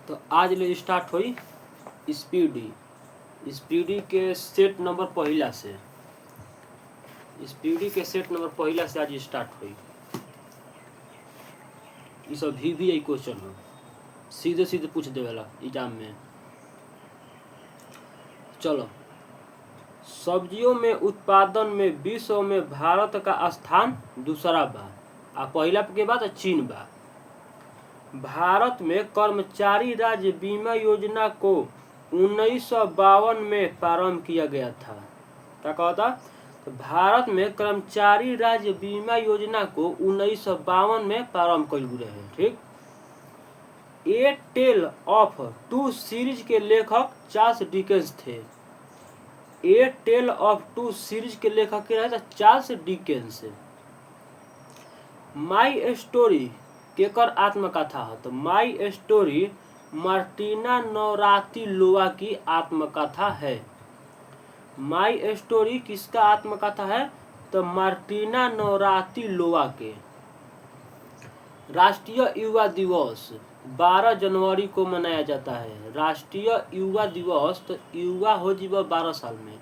तो आज ले स्टार्ट हुई स्पीडी के सेट नंबर पहिला से आज स्टार्ट हुई। ये सब भी यही क्वेश्चन हो, सीधे सीधे पूछ देवेला एग्जाम में। चलो, सब्जियों में उत्पादन में विश्व में भारत का स्थान दूसरा बा आ पहिला के बाद चीन बा। भारत में कर्मचारी राज्य बीमा योजना को 1952 में प्रारंभ किया गया था। क्या कहा था? तो भारत में कर्मचारी राज्य बीमा योजना को 1952 में प्रारंभ कइल रहे। ठीक। ए टेल ऑफ टू सीरीज के लेखक चार्ल्स डिकेंस थे। ए टेल ऑफ टू सीरीज के लेखक के रहे चार्ल्स डिकेंस। माई स्टोरी केकर आत्मकथा है? तो माई स्टोरी मार्टिना नवरातिलोवा की आत्मकथा है। माई स्टोरी किसका आत्मकथा है? तो मार्टिना नवरातिलोवा के। राष्ट्रीय युवा दिवस 12 जनवरी को मनाया जाता है। राष्ट्रीय युवा दिवस, तो युवा हो जीवा 12 साल में,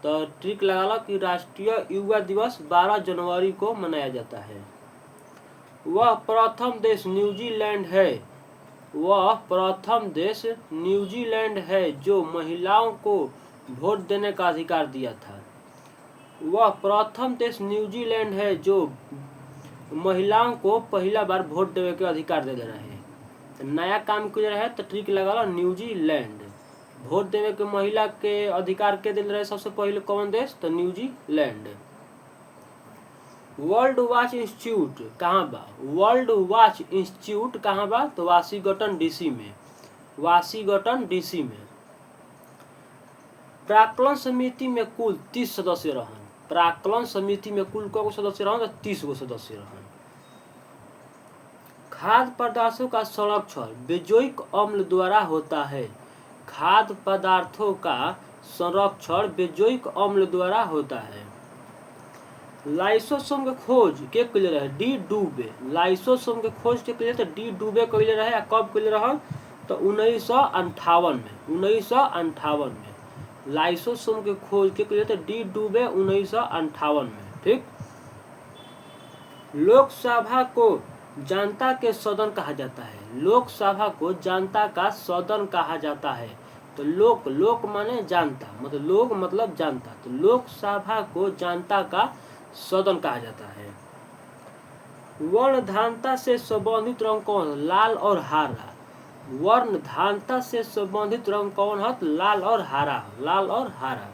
तो ट्रिक लगा लो कि राष्ट्रीय युवा दिवस 12 जनवरी को मनाया जाता है। वह प्रथम देश न्यूजीलैंड है। वह प्रथम देश न्यूजीलैंड है जो महिलाओं को वोट देने का अधिकार दिया था। वह प्रथम देश न्यूजीलैंड है जो महिलाओं को पहला बार वोट देने के अधिकार दे रहा है। तो नया काम कर रहा है, तो ट्रिक लगा लो न्यूजीलैंड। वोट देने के महिला के अधिकार के दे रहे सबसे पहले कौन देश? तो न्यूजीलैंड। वर्ल्ड वॉच इंस्टीट्यूट कहाँ बा? वर्ल्ड वॉच इंस्टीट्यूट कहाँ बा? तो वाशिंगटन डीसी में। वाशिंगटन डीसी में। प्राक्कलन समिति में कुल 30 सदस्य रहन। प्राक्कलन समिति में कुल को सदस्य रहन? तो 30 गो सदस्य रहन। खाद्य पदार्थों का संरक्षण बेंजोइक अम्ल द्वारा होता है। खाद्य पदार्थों का संरक्षण बेंजोइक अम्ल द्वारा होता है। लाइसोसोम के खोज के कइले रहे? डी डुबे। लाइसोसोम के खोज के कइले? तो डी डुबे कइले रहे। आ कब कइले रहे? तो 1958 में। 1958 में लाइसोसोम के खोज के कइले? तो डी डुबे 1958 में। ठीक। लोकसभा को जनता के सदन कहा जाता है। लोकसभा को जनता का सदन कहा जाता है। तो लोक माने जनता, मतलब लोग मतलब जनता। तो लोकसभा को जनता का सदन कहा जाता है। वर्ण धानता से संबंधित रंग कौन? लाल और हरा। वर्ण धानता से संबंधित रंग कौन है? लाल और हरा। लाल और हरा।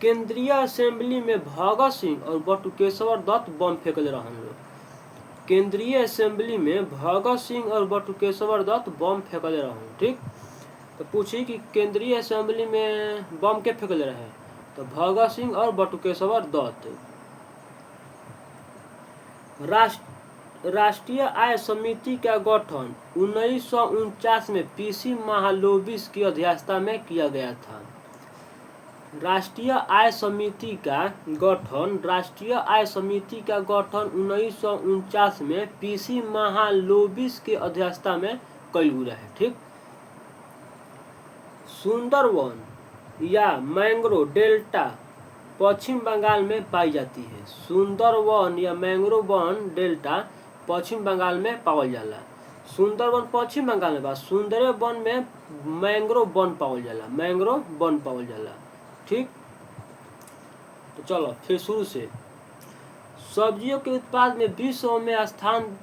केंद्रीय असेंबली में भगत सिंह और बटुकेश्वर दत्त बम फेंकले रहन लोग। केंद्रीय असेंबली में भगत सिंह और बटुकेश्वर दत्त बम फेंकले रहन। ठीक। तो पूछी कि केंद्रीय असेंबली में बम के फेंकले रहे? तो भगत सिंह और बटुकेश्वर दत्त। राष्ट्रीय आय समिति का गठन 1949 में पीसी महालोबिस की अध्यक्षता में किया गया था। राष्ट्रीय आय समिति का गठन 1949 में पीसी महालोबिस की अध्यक्षता में कइल गया है। ठीक। सुंदरवन या मैंग्रोव डेल्टा पश्चिम बंगाल में पाई जाती है। सुंदरवन या मैंग्रोवन डेल्टा पश्चिम बंगाल में पावल जाला। सुंदरवन पश्चिम बंगाल में बा। सुंदरवन में मैंग्रोव वन पावल जाला। मैंग्रोव वन पावल जाला। ठीक। तो चलो फिर शुरू से। सब्जियों के उत्पाद में विश्व में स्थान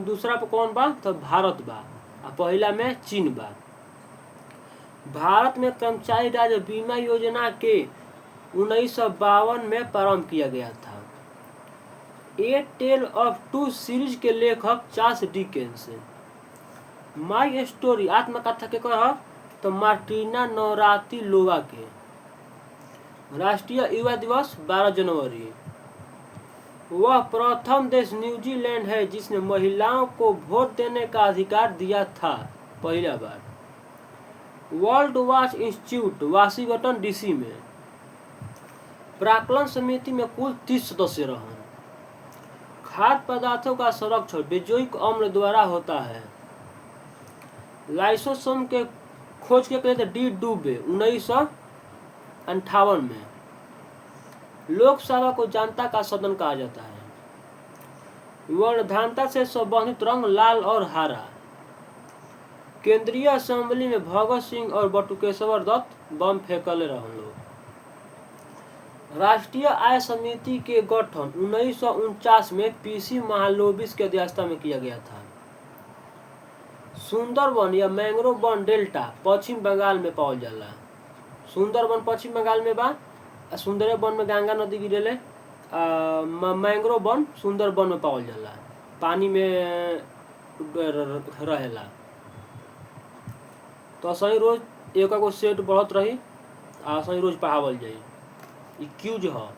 दूसरा पर कौन बा? तो भारत बा। आ पहला में चीन बा। भारत में कर्मचारी राज्य बीमा योजना के 1952 में प्रारंभ किया गया था। ए टेल ऑफ टू सीरीज के लेखक चार्ल्स डिकेंस। माई स्टोरी आत्मकथा के कह? तो मार्टिना नवरातिलोवा के। राष्ट्रीय युवा दिवस 12 जनवरी। वह प्रथम देश न्यूजीलैंड है जिसने महिलाओं को वोट देने का अधिकार दिया था पहला बार। World watch institute Washington DC में। प्राक्कलन समिति में कुल 30 सदस्य रहन। खाद्य पदार्थों का संरक्षण बेंजोइक अम्ल द्वारा होता है। लाइसोसोम के खोज के थे डी डुबे 1958 में। लोकसभा को जनता का सदन कहा जाता है। वर्णधानता से संबंधित रंग लाल और हरा। केंद्रीय असेंबली में भगत सिंह और बटुकेश्वर दत्त बम फेंकले रहन लोग। राष्ट्रीय आय समिति के गठन 1949 में पीसी महालोबिस के अध्यक्षता में किया गया था। सुंदरवन या मैंग्रोव वन डेल्टा पश्चिम बंगाल में पावल जाला। सुंदरवन पश्चिम बंगाल में बा। सुंदरवन में गंगा नदी गिरेले। मैंग्रोव वन सुंदरवन में पावल जाला, पानी में रहेला। तो सही रोज एक सेट बढ़त रही, सही रोज पढ़ावल जाई। क्यूज ह।